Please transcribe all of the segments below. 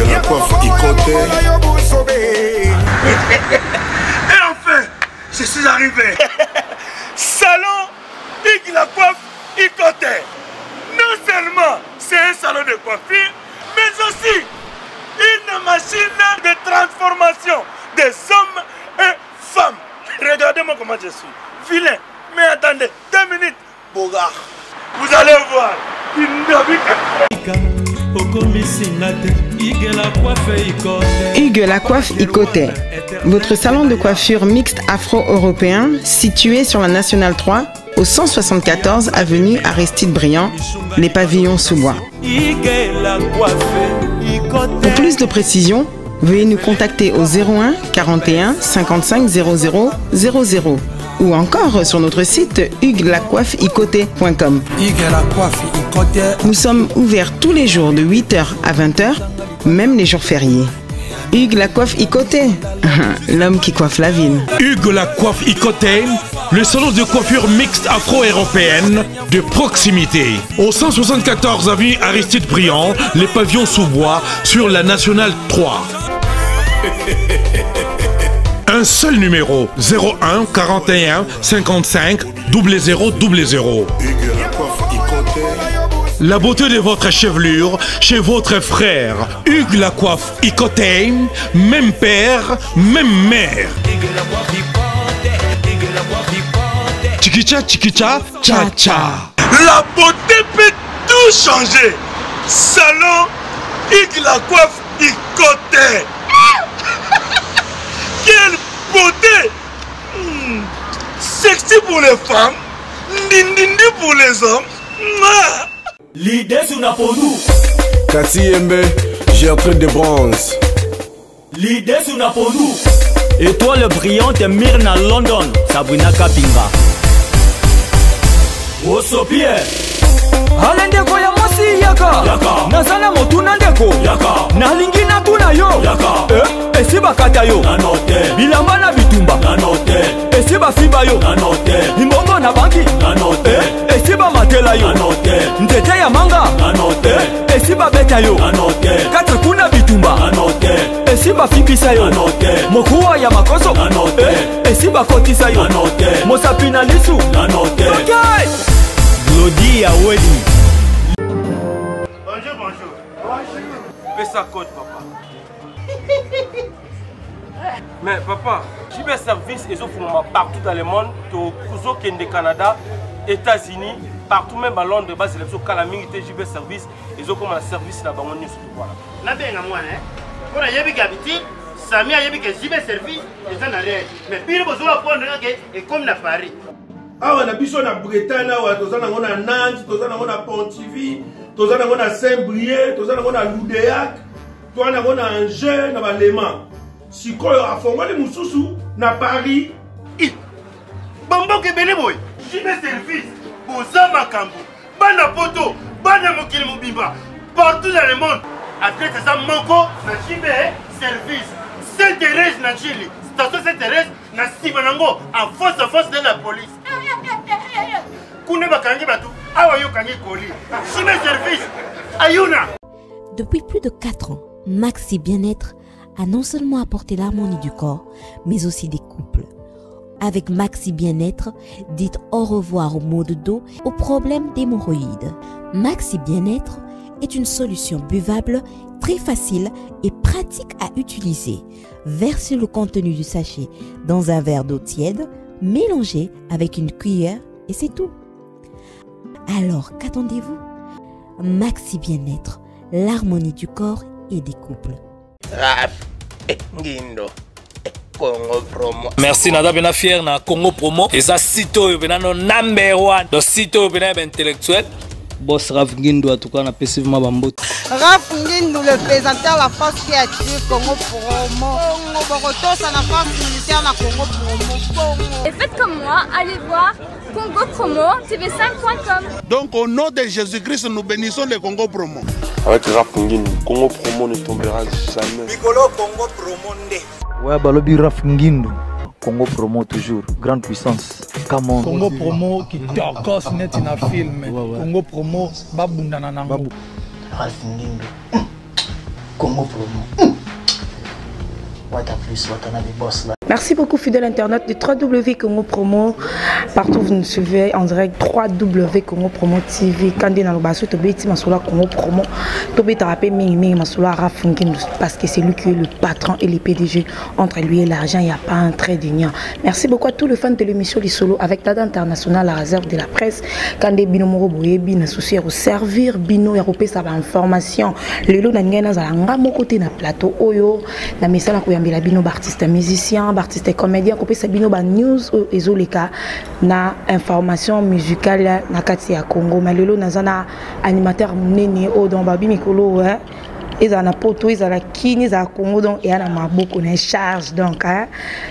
Hugues la coiffe Ikoté. Et enfin, je suis arrivé. Salon Hugues la coiffe Ikoté. Non seulement c'est un salon de coiffure, mais aussi une machine de transformation des hommes et femmes. Regardez-moi comment je suis. Vilain. Mais attendez, 2 minutes. Bogart. Vous allez voir. Hugues la coiffe Ikoté. Votre salon de coiffure mixte afro-européen situé sur la Nationale 3 au 174 avenue Aristide Briand, les pavillons sous bois. Pour plus de précisions, veuillez nous contacter au 01 41 55 00 00 ou encore sur notre site hugueslacoiffeikoté.com. Nous sommes ouverts tous les jours de 8h à 20h, même les jours fériés. Hugues la coiffe Ikoté, l'homme qui coiffe la ville. Hugues la coiffe Ikoté, le salon de coiffure mixte afro-européenne de proximité. Au 174 avenue Aristide Briand, les pavillons sous bois sur la Nationale 3. Un seul numéro, 01 41 55 00 00. Hugues la coiffe Ikoté. La beauté de votre chevelure chez votre frère. Hugues la coiffe Ikoté, même père, même mère. Chikicha, chikicha, cha cha. La beauté peut tout changer. Salon Hugues la coiffe Ikoté. Quelle beauté! Sexy pour les femmes, ndindindi pour les hommes. L'idée c'est pour nous. Kassi Yembe, Gertrude de bronze. L'idée c'est pour nous. Étoile brillante Myrna London, Sabrina Kapinga. Osopie. Alendeko ya mosi yaka. Nazana motuna ndeko. Nalingi na tuna yo. Esiba kata yo. Bilamba na bitumba. Esiba fiba yo. Imbongo na banki. Esiba matela yo. Ntete ya manga. Esiba beta yo. Kata kuna bitumba. Esiba fipisa yo. Mokuwa ya makoso. Esiba kotisa yo. Mosapina lisu. Okay. Glody à Wally. Bonjour, bonjour. Fais ça code, papa. Mais papa, j'ai bien service et partout dans le monde, au Canada, États-Unis, partout même à Londres, c'est le calamité, j'ai bien service et j'ai comme un service là-bas. Là, bien à moi, hein. Pour y aller habitude, Samy a yébi que j'ai bien service et ça n'a rien. Mais puis, vous allez prendre et comme à Paris. Awa na biso na Bretagne awa tozana ngona Nantes, tozana ngona Pontivy, tozana ngona Saint-Brieuc, tozana ngona Loudéac, tozana ngona Angers na Balema. Sikoyo afongoli mususu na Paris. Bambo ke bele boy. Jibe service. Boza makambo. Bana poto, bana mokili mobimba. Partout dans le monde. Après ça moko na jibe service. Sainte-Thérèse na Chili. Station Sainte-Thérèse na Sibanango en force de la police. Depuis plus de 4 ans, Maxi Bien-être a non seulement apporté l'harmonie du corps, mais aussi des couples. Avec Maxi Bien-être, dites au revoir aux maux de dos, aux problèmes d'hémorroïdes. Maxi Bien-être est une solution buvable, très facile et pratique à utiliser. Versez le contenu du sachet dans un verre d'eau tiède, mélangez avec une cuillère et c'est tout. Alors, qu'attendez-vous? Maxi Bien-être, l'harmonie du corps et des couples. Merci Nada Bena fier na Congo Promo. Et ça sito bena no number 1. Do sito bena intellectuel. Boss Raf Ngindo en tout cas na passivement bambot. Raf Ngindo le présentateur la force créative Congo Promo. Congo ça la force militaire na Congo Promo. Et faites comme moi, allez voir Congo Promo tv5.com. Donc au nom de Jésus-Christ nous bénissons le Congo Promo. Avec Raf Ngindo, Congo Promo ne tombera jamais. Piccolo Congo Promo ndé. Ouais, Balobi Raf Ngindo. Congo Promo toujours, grande puissance. Come Congo Promo qui torcos net in a film. Congo Promo babunda nanango. Raf Ngindo. Congo Promo. What a plus, what a des boss là. Merci beaucoup fidèle internaute du 3W Congo Promo. Partout où vous nous suivez en direct 3W Congo Promo TV. Quand on est dans le bassin, tu peux Massoula Congo Promo. Tu peux t'appeler Ming Massoula Rafungin parce que c'est lui qui est le patron et le PDG. Entre lui et l'argent, il n'y a pas un trait d'union. Merci beaucoup à tous les fans de l'émission Les Solo avec Tada International, la réserve de la presse. Quand des bino moro boye bin associé au servir bino européen ça va information. Le lot n'engagez dans la ngamo côté na plateau oyo. La message na kuyambela bino artiste musicien. Artiste comédien ko pesa bino ba news ezoleka na information musicale na kati ya Congo malelo nazana animateur munene o don babi mikolo ils ont un poteau, ils ont la kini, ils ont Congo donc et a maboko na charge donc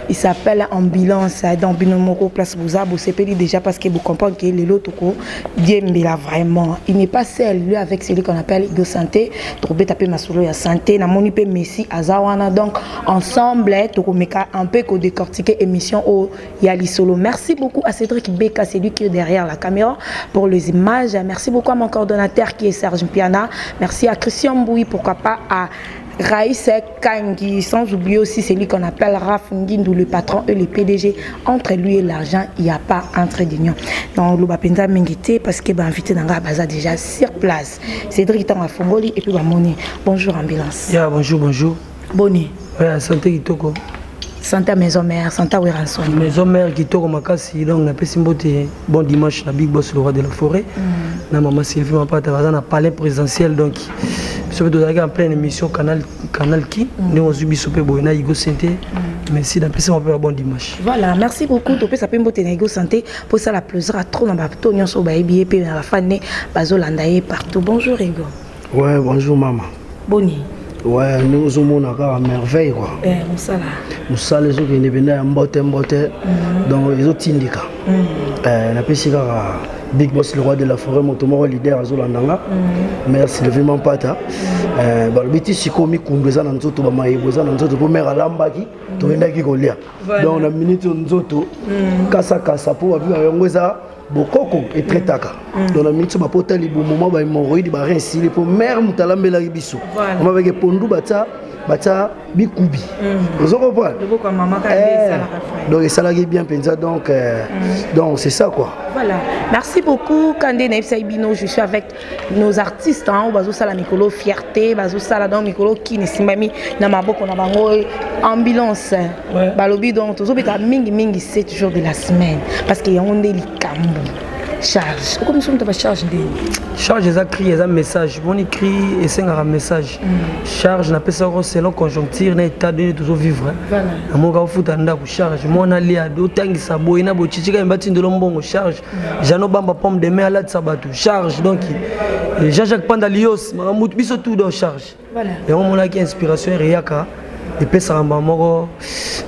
il s'appelle ambulance dans Binomoko place Bouzabo c'est payé déjà parce que vous comprenez que les lots toko diembela vraiment il n'est pas seul lui avec celui qu'on appelle Igo Santé trouver taper masolo ya santé na moni pe Messi azawana donc ensemble toko meka un peu ko décortiquer émission au Yali Solo. Merci beaucoup à Cédric Beka, c'est lui qui est derrière la caméra pour les images. Merci beaucoup à mon coordonnateur qui est Serge Piana. Merci à Christian Bouy, pourquoi pas à Raïs Kangi, sans oublier aussi celui qu'on appelle Rafungindou, le patron et le PDG. Entre lui et l'argent, il n'y a pas un trait d'union. Donc, le Bapenda Mengité, parce qu'il est invité dans la base déjà sur place. Cédric Tanga Fongoli et puis Bamoni. Bonjour, ambulance. Yeah, bonjour, bonjour. Boni. Ouais, santé Kitoko. Santa Maison Mère, Santa Weranson. Maison Mère Kitoko Makasi, donc on a passé bon dimanche, la Big Boss, le roi de la forêt. Na maman Sylvie, ma pâte, on a palais présidentiel, donc. Je suis en pleine émission Canal qui nous avons subi ce Boina Igo Santé. Merci d'appeler mon bon dimanche. Voilà, merci beaucoup. Tu peux s'appeler Igo Santé pour ça la plaisir à trop dans ma tonnion sur baby et puis la fan Bazolandaye partout. Bonjour Igo. Ouais, bonjour maman. Boni. Ouais, nous avons encore à merveille quoi. Nous sommes les autres qui sont venus en botte, donc les autres syndicats. On a passé Big Boss, le roi de la forêt, mon tomorrow leader à Zolandanga. Merci de vraiment pas ta. Le biti sikomi kundweza na nzoto ba maïboza na nzoto pour mère lambaki to ndaki kolia. Donc na minute nzoto kasa pour avoir yongweza bokoko et traitaka. Donc na minute ba pota libu moment ba hémorroïde ba réussir pour mère mutalambela biso. On va avec pondu bata bikubi. Vous comprenez? Donc ça l'a bien pensé donc c'est ça quoi. Voilà. Merci beaucoup Kandé Naïbino, je suis avec nos artistes hein, bazo sala mikolo fierté, bazo sala dans mikolo qui ne simbami na maboko na bango ambulance. Balobi donc tozo beta mingi 7 jours de la semaine parce qu'il y a on des likambo. Charge. Comment nous sommes de charge de charge les écrits les messages bon écrit et c'est un message charge n'a pas ça selon conjoncture na état de toujours vivre voilà mon gars foot anda ku charge mon ali a do tangisa boyina bo chichika mbati ndolo mbongo charge jano bamba pomme de main ala sabatu charge donc Jean-Jacques Pandalios mamutu biso tout dans charge voilà et on a qui inspiration riaka et puis ça m'a moro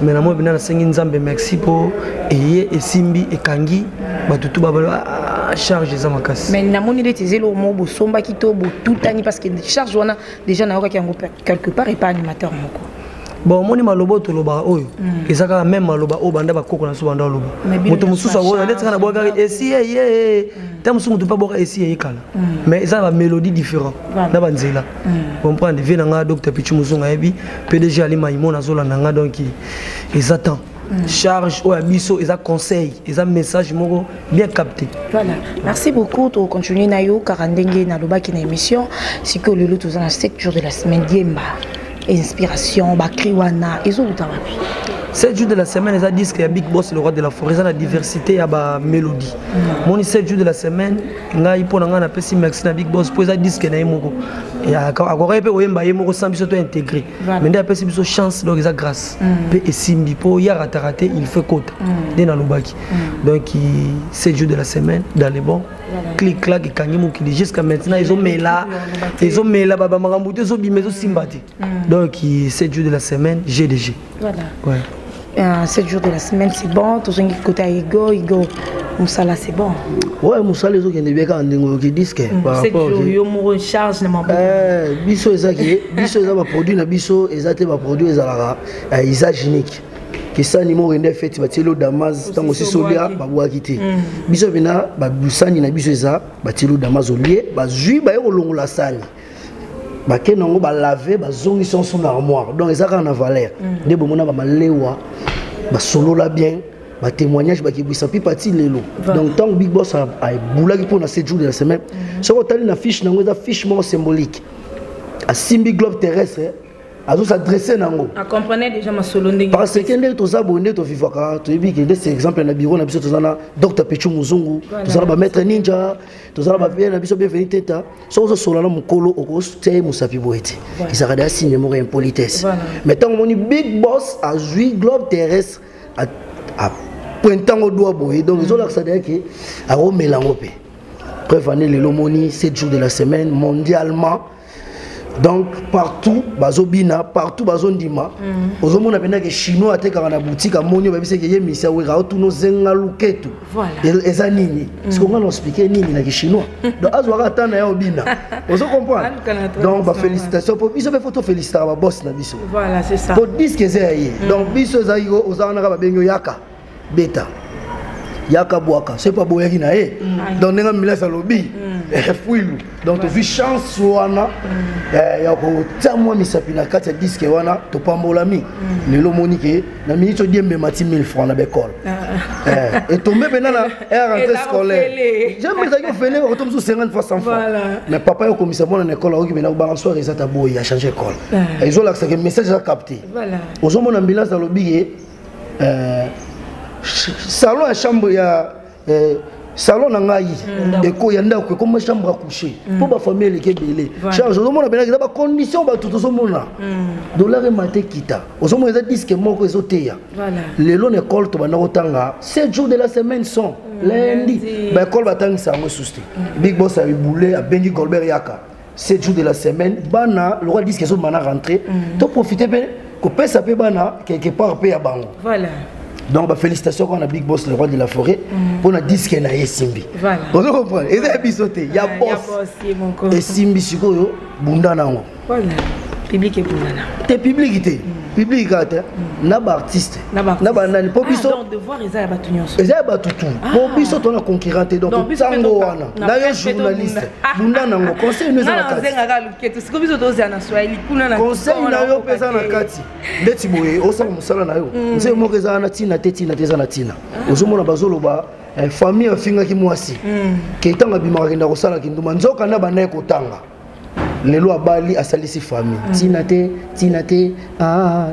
mais na mo bina na sengi nzambe merci pour et simbi et kangi batutu babalo charge za makasi mais na moni les tezelo mo bo somba kito bo tout tani parce que charge wana déjà na yoka yango quelque part et pas animateur moko bon moni malobo to loba oyo ezaka même maloba o banda bakoko na so banda loba moto mususu awo ndetse kana boga esi tam mususu to pa boga esi yekala mais ça va mélodie différent na banzela comprendre vient nga docteur Pichu Muzunga yebi PDG Ali Maimona zola nanga donc ils attendent charge ou abisso et ça conseil et ça message moko bien capté. Voilà. Merci beaucoup to continuer na yo karandenge na loba ki na émission si que le lot dans 7 jours de la semaine diemba inspiration ba kriwana ezo utawapi 7 jours de la semaine ils disent qu'il y a Big Boss le roi de la forêt ça la diversité ya ba mélodie mon 7 jours de la semaine ngai pona nga na pesi merci na Big Boss pour ça disque na yemoko ya akora pe oyemba yemoko sans biso to intégrer mais nda pesi biso chance donc ça grâce pe esimbi po ya raté il fait côte dans lobaki donc 7 jours de la semaine dans les bons clic clac et kangi qui jusqu'à maintenant ils ont mêlé baba makambu te zo bimezo simbati donc 7 jours de la semaine GDG voilà ouais 7 jours de la semaine c'est bon tous un côté Igo Moussala c'est bon ouais Moussala les autres qui ne bien quand on dit disque par rapport yo mo charge na maboko biso ezaki biso eza ba produit na biso ezate ba produit ezalaka usage unique que ça ni mo rende fait batelo damas tango si solia babwa kité biso bina ba busani na biso eza batelo damas olie ba zui ba yo longola sani bake nango ba laver ba zongi son sous l'armoire donc ezaka na valeur nde bomona ba malewa ba solola bien ba témoignage ba kibisa pi parti lelo donc tant Big Boss a boulaki pour na 7 jours de la semaine so ko tali na fiche nango eza fiche mo symbolique a simbi globe terrestre azo s'adresser nango a comprenez déjà ma solo ndenge parce que ndenge toza bonde to vivaka to yebi que c'est exemple na bureau na biso toza na Dr Pechu Muzungu toza na ba maître ninja toza na ba bien na biso bienvenue teta so zo solo na mukolo okoste musapi boete isaka da signe mo impolitesse mais tant moni Big Boss a joué globe terrestre a pointant au doigt boye donc ils ont l'accès à que a remélango pe preuve année le lomoni 7 jours de la semaine mondialement. Donc partout bazobina partout bazondima ozomona pena que chinois atekaka na boutique amonio babise ke yemisa wera tout nos zenga luketu eza nini ce qu'on va expliquer nini na ke chinois donc azwaka tana ya obina ozo comprendre donc ba félicitations pour biso be photo féliciter ba boss na biso voilà c'est ça pour disque zeye donc biso zaiko ozana ka babengo yaka beta yaka boaka c'est pas boyaki na e donc nenga milasa lobi fuilu donc tu vis chance wana ya ko tamwa misapi na kati ya disque wana to pambolami lelo monique na minute diembe mati 1000 francs na bécole et tombé benana rentrée scolaire jamais ça yo fele ko tomso 50 fois 100 francs mais papa yo komisa mona na école oki bena ba soir ça ta boy a changé école ils ont l'accès que message a capté voilà ozo mona ambulance lobi salon à chambre ya salon na ngai eko yanda ko comme chambre à coucher pour ba famille qui belé charge au monde bena ba condition ba tout au monde dollar maté kita au monde ça disque moko ezoteya voilà lelo na école to bana kotanga 7 jours de la semaine sont lundi ba école batanga sango souste Big Boss a boulé à Benji Golbert Yaka 7 jours de la semaine bana le roi disque so bana rentrer to profiter ko pesa pe bana quelque part pe ya bango voilà. Donc bah, félicitations qu'on a Big Boss le roi de la forêt pour notre disque na Simbi. Voilà. Vous comprenez? Et ça bisoté, il y a boss. Et Simbi sikoyo bunda nango. Voilà. Public et bunda. T'es publicité. Public gata na ba artiste. Na ba nani po biso. Donc devoir eza ba tunyonso. Eza ba tutu. Po biso to na concurrente donc tango wana. Na yo journaliste. Bunda nango conseil nous na kati. Na zenga luketo. Siko biso to za na Swahili kuna na conseil na yo pesa na kati. Ndeti boye osala musala na yo. Nze mo keza na tina tetina teza na tina. Ozomona bazolo ba famille afinga ki mwasi. Ketanga bimaka kenda kosala kinduma nzoka na banaye kotanga. Lelo abali asalisi famille tina te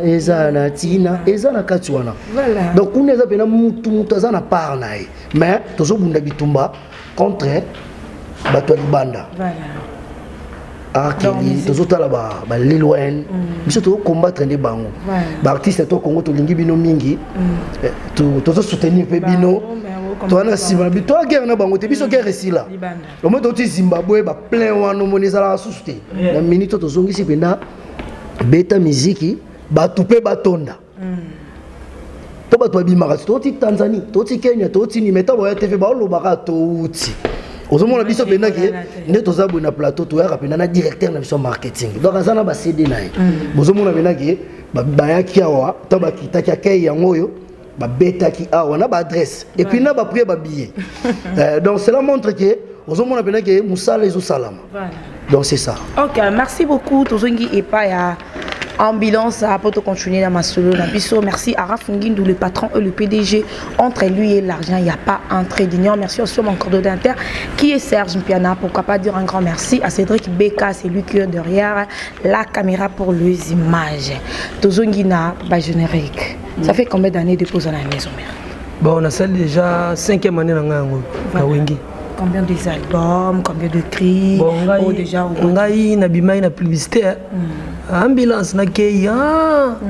ezana tina ezana kati wana voilà donc on eza pena mutu azana part nae mais tozo bunda bitumba contre bato libanda voilà akili tozo tala ba Lil Wayne biso to combattre ne bango ba artiste to Congo to lingi bino mingi tozo soutenir pe bino toana sima bito guerre na bango te biso guerre sila le monde oti Zimbabwe ba plein wana moneza la susute na minute to zongisi penda beta muziki ba tupe batonda to ba to bimaka to ti Tanzanie to ti Kenya to ti ni meta boya TV ba lobaka to uti ozomona biso penda ke nde to zabwe na plateau to ya penda na directeur na biso marketing donc azana ba CD na ye bozomona penda ke ba ya kiawa to ba kitaki akei yangoyo ba beta ki a wana ba adresse et puis na ba prier ba billet donc cela montre que aux hommes on a bien que musala ezo salama donc c'est ça. OK, merci beaucoup tozongi et pas ya ambulance à pour continuer dans ma solo na biso. Merci à Rafungindou le patron et le PDG. Entre lui et l'argent il n'y a pas entrée d'union. Merci aussi à mon coordonnateur qui est Serge Mpiana. Pourquoi pas dire un grand merci à Cédric Beka, c'est lui qui est derrière la caméra pour les images. Tozongi na ba générique. Ça fait combien d'années de pause à la maison mère? Bon, on a celle déjà 5e année dans la Wengi. Combien d'albums, combien de cris? Bon, on a une publicité. Ambulance na keya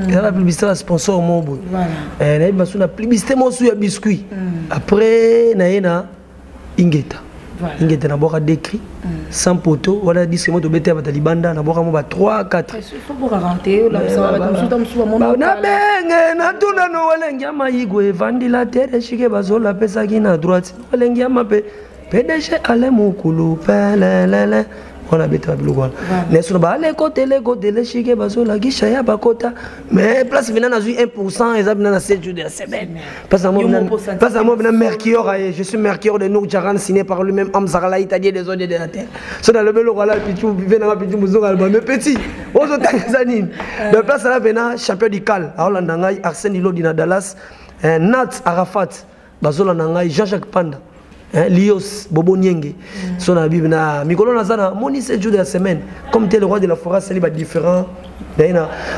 la publicité la sponsor mobo voilà na basu na publicité mosu ya biscuit après na yena ingeta voilà ingeta na boka décrit sans poteau voilà disque moto bete ba talibanda na boka mo ba 3 4 il faut pour renter la ça va comme ça mon na benge na tuna no walengi ama igwe vandila tere shike bazola pesa kina droite walengi ama pe PDG ale mukulu pelelele on a bêta biloko wana mais so ba les côtés les chique bazo la gisha ya bakota mais place vena na 1% eza bina na 7 jours de la semaine parce que moi bina Mercure je suis Mercure de Nour Jaran signé par lui-même Amzarala italien des zones de la terre so dans le belo là pitou vena na pitou muzo album mais petit ozo tanzanie de place là vena champion du cal a Hollande ngai Arsène Lodi na Dallas Nat Arafat bazola ngai Jean-Jacques Panda Lios Bobo Nienge son abi na mikolo nazana moni 7 jours de la semaine comme tel le roi de la forêt c'est les différents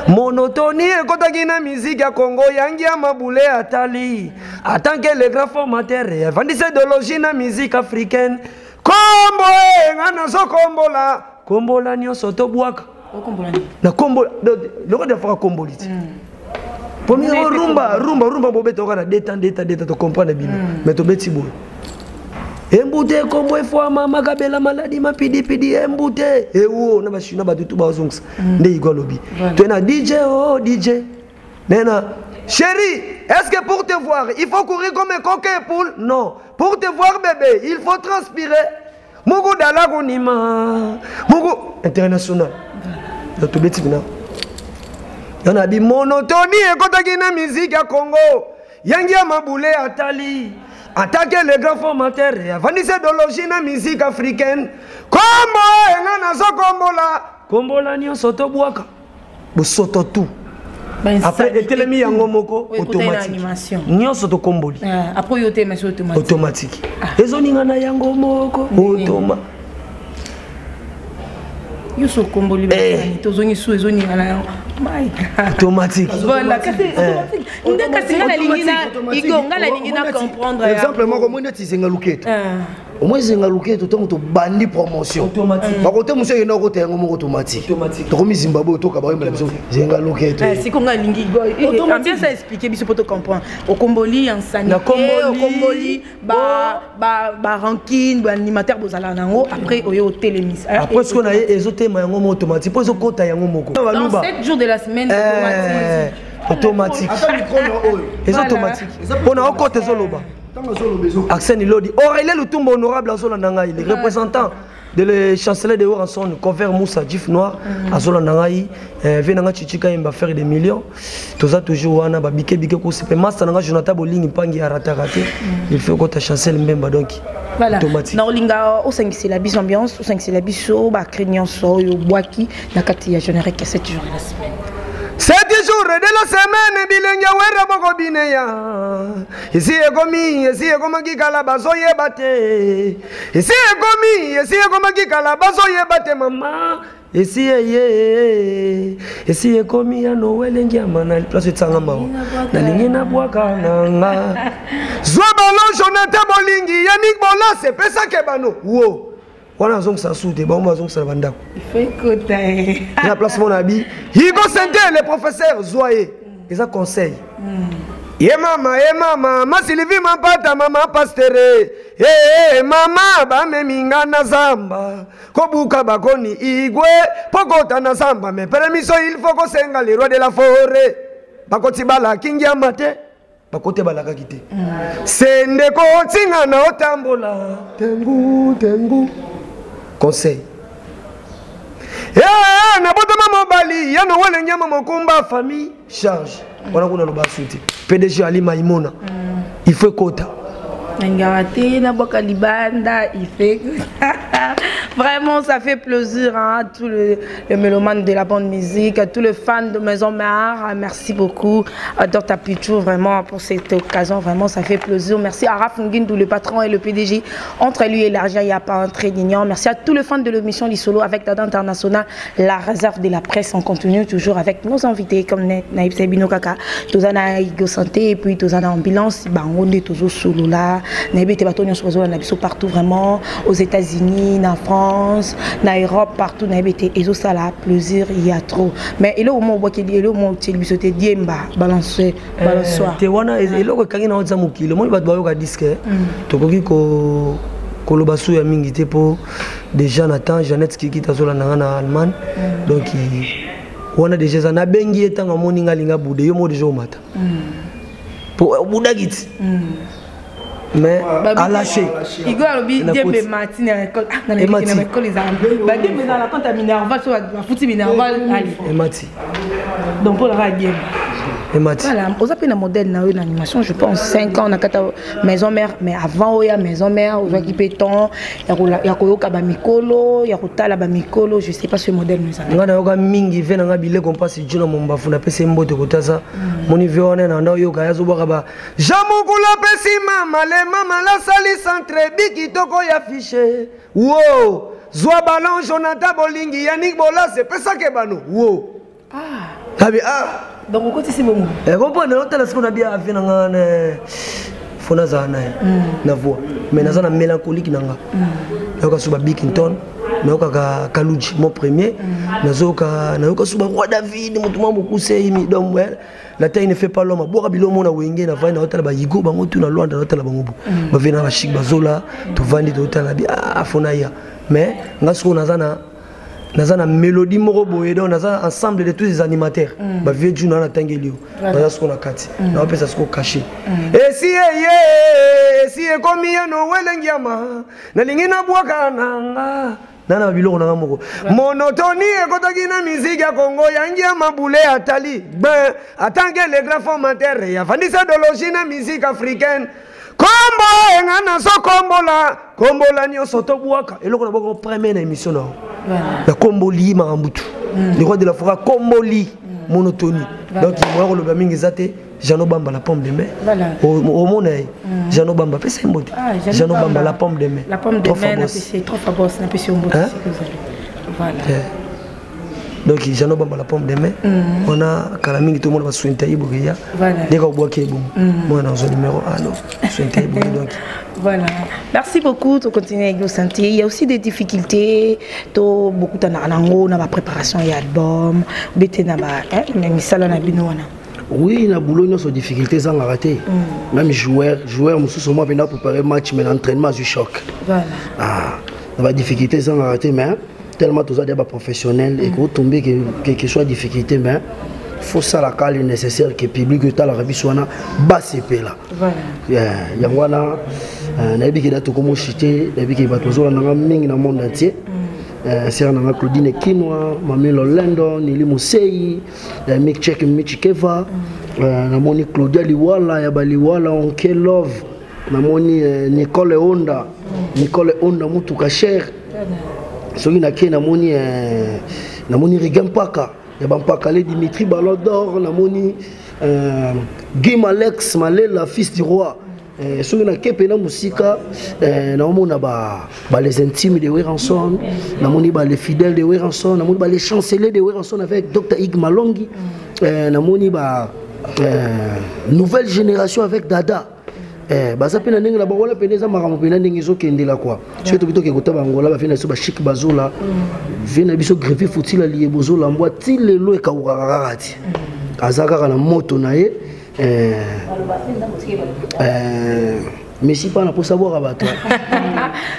monotonie ekotaki na musique ya Congo yangi ya mabule atali en tant que le grand formateur vendisseur de logie na musique africaine kombo ngana so kombola nyonso to bwaka na kombo le roi de la forêt komboliti premier rumba bobeto kana détente to comprendre bien mais to beti boy embute kombo efwa mama kabela maladi mapidi embute ewo na bashina batutu bazongsa nde igolobi tu na DJ DJ nena chérie est-ce que pour te voir il faut courir comme un coq et poule non pour te voir bébé il faut transpirer mugu dala kunima mugu international to beti bina yana bi monotonie ekotaki na musique ya Congo yangi ya mabule atali attaquer les grands formateurs vendisseur de logie na musique africaine kombo ngana so kombola nyonso to bwaka bosoto tout après etelemi yango moko automatique nyonso to komboli après yote mais automatique ezoninga na yango moko Yuso komboli basani tozongi su ezoni ngana my god automatique voilà automatique ndeka singana lingina igonga la lingina comprendre exemple moko mwende tisenga luketo omwezenga luketo tongo to bandi promotion automatique bakote muso yena ko tenga moko automatique to komi Zimbabwe to ka ba yemela biso zenga luketo sikonga lingi automatique ça expliquer biso poto comprendre okomboli ensani okomboli ba ranking ba animateur bozala nango après oyo télémis après ce qu'on a ezotema yango automatique po ezokota yango moko 7 jours de la semaine automatique les automatiques on a encore tes zoloba Arsène Lodi Aurélien Lutumba honorable Azola Nangaï le représentant de le chancelier de Oranson Cover Moussa Gif Noir Azola Nangaï venanga chichika imba faire des millions toza toujours wana ba bike ko sipe master nanga Jonathan Bolingi pangi arata raté il faut que ta chancelier mbemba donc voilà na olinga au 5 c'est la bis ambiance au 5 c'est la biso ba crignon so yo boaki na kati ya générique 7 jours de la semaine 7 jours de la semaine bilenge wera boko bineya ici ekomi kala bazoye bate ici ekomi kala bazoye bate mama ici ekomi ya nowelengi ya mana place tsanga mawa na lingi na bwaka nanga zwa balo Jonathan Bolingi Yannick Bolas pesa ke bano wo wana zongsa soute ba mo zongsa bandako il faut écouter la place mon abi Higo Sente le professeur Zoye ils a conseil ye mama ma Sylvie Mapata mama pastere mama ba meminga na zamba kobuka bakoni igwe pokota na zamba mais permiso il faut ko senga le roi de la forêt bakoti bala kingi amate bakote balaka kite sende ko tinga na otambola tengu conseil na botama mobali ya no wele nyama mokumba famille charge wana kuna no basuti PDG Ali Maimona il faut kota ngawate na boka libanda il fait vraiment ça fait plaisir hein, tout le mélomane de la bonne musique, tous les fans de Maison Mère, merci beaucoup Dr Pichou vraiment pour cette occasion, vraiment ça fait plaisir. Merci à Araf Ngindou, le patron et le PDG, entre lui et l'argent il n'y a pas un trait d'ignorant. Merci à tous les fans de l'émission Lissolo avec Dada International, la réserve de la presse. On continue toujours avec nos invités comme Naïb Sabino Kaka, Tozana Higo Santé et puis Tozana Ambulance, on est toujours solo là, Naïb Tebatonion Sozo, on a partout vraiment, aux États-Unis, en France, en Europe, partout, on a été et ça là, plaisir, il y a trop. Mais il est au moment où il est au moment où il est diemba, balancer, balançoir. Tu vois, il est là quand il est en Zamuki, le monde va te voir au disque. Tu vois que Kolobasu ya mingi te po déjà Nathan Jeannette qui quitte azola na Allemagne donc on a déjà na bengi etanga moninga linga bude yo mo déjà au matin pour buda giti mais à lâcher. Igo alobi dembe matin na école na l'école les armes. Ba dembe na la quand à Minerval so ba futi Minerval ali. Et Mati. Donc pour la radio. Et Mati. Voilà, on a pris un modèle dans l'animation, je pense 5 ans on a kata maison mère mais avant il y a maison mère, on voit qui péton, il y a koyoka ba mikolo, il y a kotala ba mikolo, je sais pas ce modèle nous ça. Ngana yoka mingi vena ngabile comme passe juna mombafu na pese mbote kotaza. Moni vione na ndo yoka yazo boka ba. Jamukula pesi mama le mama la sali centre biki toko ya fiché. Wow! Zwa ballon Jonathan Bolingi Yannick Bola c'est pesa ke bano. Wow! Ah. Tabi ah. Donc on continue bon. Et comprendre l'hôtel ce qu'on a bien fait dans fona za na voix mais na za na mélancolique nanga. Yoka suba Bikington, yoka Kaluji mon premier, yoka suba roi David mutuma mukuse imi donc la taille ne fait pas l'homme. Boka bilomo na wenge na vana hôtel ba yigo bango tu na Luanda hôtel bango. Ba vena ba chic bazola to vandi hôtel na bi fona ya. Mais ngasko na na mélodie moko boye donc na ensemble de tous les animateurs ba vieux juna na tangelio na ce qu'on a kati na pesa ce qu'on caché et si comme no welengiama na lingina bwaka nanga nana biloko na moko monotonie ekotaki na musique ya Congo yangia mabule atali ben attends que les grands formateurs ya vandisa d'origine na musique africaine kombo engana so kombola nyonso tobwaka eloko na boko premier na émission na ya komboli makambutu le roi de la forêt komboli monotonie donc moi ko loba mingi zate Jano Bamba la pomme de main au monde Jano Bamba pesa mbote Jano Bamba la pomme de main la pomme de main c'est trop fabos na pesa mbote voilà donc Jano Bamba la pomme de main on a kalamingi tout le monde va sointer iboya dès qu'on boit ke bon moi dans un numéro non sointer donc voilà. Merci beaucoup de continuer avec nos santé. Il y a aussi des difficultés. Beaucoup de la préparation de l'album. Oui, il y a des difficultés sans arrêter. Même joueur, nous sommes venus préparer match, mais l'entraînement du choc. Voilà. Il y a des difficultés sans arrêter, mais tellement tous les débats professionnels et que tomber quelque chose de difficulté, mais il faut ça la cale nécessaire que le public est à la revue soit bas CP là. Voilà. Il y a nabi ki dato komo chité nabi ki batozo na mingi na monde entier c'est na Claudine Kinwa Mamelo Lendo Nili Musei Mick Check Michikeva na moni Claudia Liwala ya Baliwala Onke Love na moni Nicole Honda mutu ka cher soki na ke na moni Rigampaka ya Bampaka le Dimitri Ballon d'Or na moni Guim Alex Malela fils du roi. Si on a quelqu'un musika, on a les intimes de Weranson, on a les fidèles de Weranson, on a les chanceliers de Weranson avec Dr. Ig Malongi, on a nouvelle génération avec Dada. Bazapena ndenge la bangola peneza makamopena ndenge zokendela kwa surtout bitoke kota bangola ba fina so ba chic bazola vina biso greffe futila lié bozola mbwa tilelo ekawukararati azaka na moto na ye merci pas pour savoir à battre.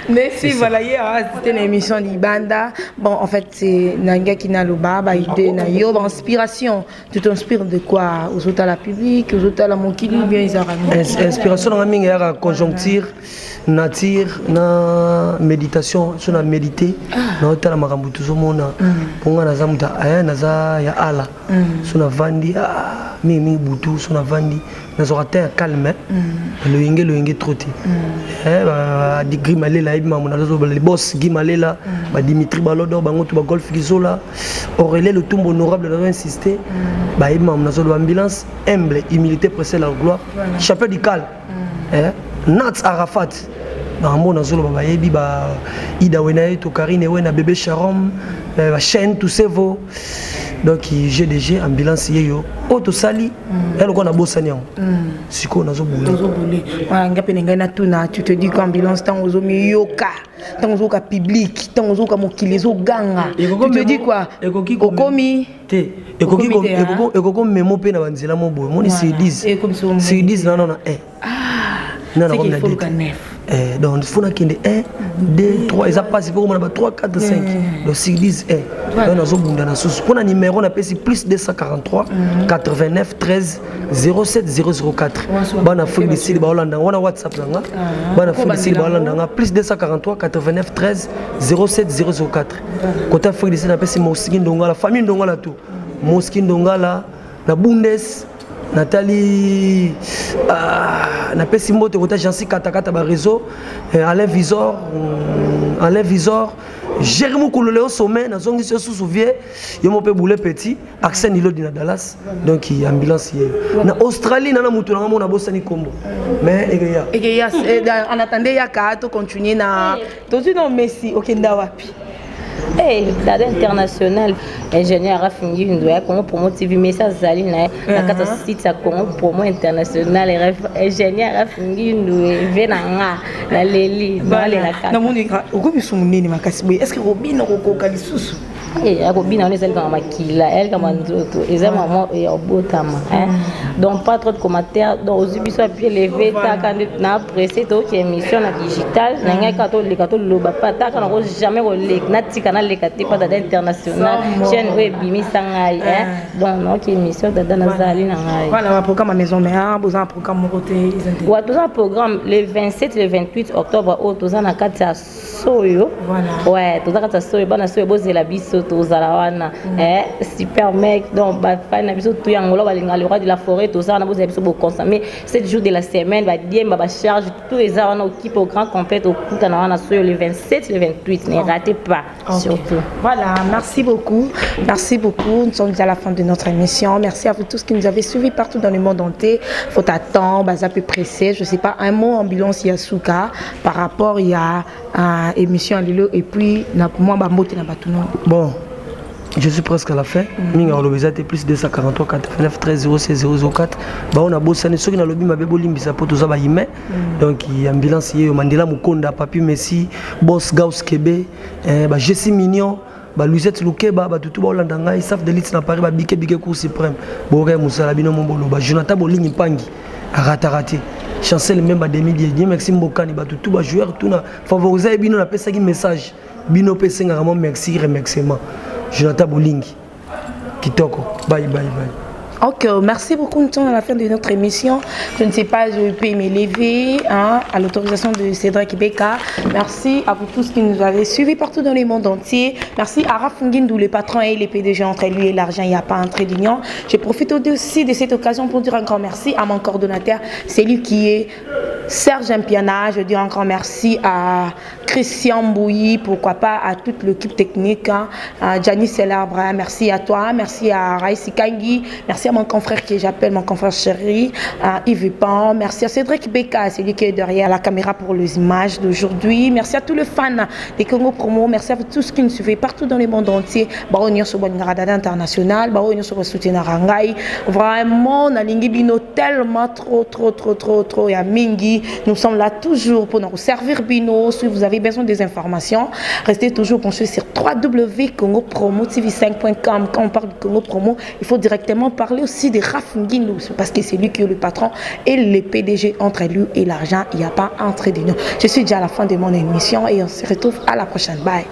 Merci, voilà, hier c'était une émission d'Ibanda. Bon, en fait, c'est Nanga qui n'a le baba, idée, na yo, inspiration. Tu t'inspires de quoi? Aux autres à la public, aux autres à la monkili, bien ils ont inspiration dans la mingue, à conjoncture, nature, na méditation, sur la méditer, na hôtel à Marambutu, tout le monde, pour nga nazamuta, naza ya ala, sur la vandi, mi butu, sur la vandi. Nous avons été calme, le yenge trotté. Di Grimalela, les boss Grimalela, Dimitri Balodo, Bangotu Golf Gizola, Aurélie le tombe honorable d'avoir insisté. Nous avons l'ambulance humble, humilité pressée la gloire. Chapelle du Cal, Nats Arafat. Nous avons Ida Wenae, Karine Wena, bébé Charom, chaîne, tous ces veaux. Donc GDG ambulance yeyo auto sali elle qu'on a bossé si qu'on a zoboulé voilà ngapenenga na tuna tu te dis qu'ambulance tant aux yoka tant aux public tant aux mokili zo ganga tu te dis quoi okomi te ekoki memo pe na banzela mo boy moni c'est 10 non C'est qu'il faut le canef. Donc il faut qu'il y ait 1, 2, 3. Ils passent pour 3, 4, 5. Donc 6, 10, 1. Donc on a pour un numéro, on appelle plus 243 89 13 07 004. On a fait ici, on a WhatsApp. On a fait ici, plus 243 89 13 07 004. Quand on a fait ici, on appelle Moskin Donga, la famille Donga tout. Moskin Donga la Bundes. Nathalie, na pesi moto kota jansi katakata ba réseau, Alain Visor, Jérémy Koulolé au sommet, na zongi se souvier, yo mo pe boule petit, accès nilo dina Dallas, donc il ambulance na Australie na mutu na mo na bosani kombo. Mais egeya en attendant ya ka to continuer na to non Messi okenda wapi. Dada international ingénieur Rafingi Ndoya Congo Promo TV message zali na kata site ya Congo Promo international ingénieur Rafingi Ndoya venanga na leli balela kata na moni okobiso munene makasi boye est-ce que robino kokoka lisusu Robina on est celle comme Makila elle comme Nzoto et ça maman et Obotama donc pas trop de commentaires donc aux biso pied levé ta quand na pressé to qui émission na digital na ngai kato le kato loba pata kana ko jamais ko le na tika na le kati pas dada international chaîne web bimi sangai donc non qui émission dada na zali na ngai voilà programme à maison mais vous un programme côté ouais tout un programme le 27 le 28 octobre au tout ça na kati ya soyo voilà ouais tout ça kati ya soyo bana soyo bozela biso Tozalawana, super mec, donc bah fan épisode tout yangola balinga le roi de la forêt, tout ça on a besoin de consommer 7 jours de la semaine, bah bien bah charge tous les heures on a équipe au grand complète au coup on a sur le 27 le 28, ne ratez pas surtout. Voilà, merci beaucoup, nous sommes à la fin de notre émission, merci à vous tous qui nous avez suivis partout dans le monde entier. Faut attendre, bah ça peut presser, je sais pas un mot ambulance Yasuka par rapport il y a émission à Lilo et puis moi bah moté na batuno. Bon. Je suis presque à la fin. Minga olobeza te plus 243 89 13 06 004. Ba on a bossé ne soki na lobi mabe bolimbisa po toza ba yime. Donc ambulance ye Mandela Mukonda Papi Messi, Boss Gauss Kebe, ba Jessie Mignon, ba Louisette Lukeba, ba tutu ba Olanda ngai saf de lit na Paris ba bike cour suprême. Boré Moussala bino mombolo ba Jonathan Bolingi Pangi a raté. Chancel même ba demi die Maxime Bokani ba tutu ba joueur tout na favoriser bino na pesa ki message. Bino pesa ngamo merci remerciement. Jonathan Bolingi, Kitoko, bye. Ok, merci beaucoup. Nous sommes à la fin de notre émission. Je ne sais pas, je peux me lever à l'autorisation de Cédric Beka. Merci à vous tous qui nous avez suivis partout dans le monde entier. Merci à Raph Ngindou, le patron et les PDG. Entre lui et l'argent, il n'y a pas un trait d'union. Je profite aussi de cette occasion pour dire un grand merci à mon coordonnateur, c'est lui qui est Serge Impiana. Je dis un grand merci à Christian Bouilly, pourquoi pas à toute l'équipe technique, à Gianni Celabre, merci à toi, merci à Raïsi Kangi, merci à mon confrère que j'appelle mon confrère chéri, à Yves Pan, merci à Cédric Beka, c'est lui qui est derrière la caméra pour les images d'aujourd'hui, merci à tous les fans des Congo Promo, merci à vous tous qui nous suivez partout dans le monde entier, Baronio Sobangaradada International, Baronio Sobangarangai, vraiment, Nalingi Bino tellement trop, et à Mingi, nous sommes là toujours pour nous servir Bino, si vous avez besoin des informations, restez toujours penchés sur www.congopromotv5.com. Quand on parle de Congo Promo, il faut directement parler aussi de Raph Ngindou, parce que c'est lui qui est le patron et le PDG. Entre lui et l'argent, il n'y a pas un trait d'union. Je suis déjà à la fin de mon émission et on se retrouve à la prochaine. Bye.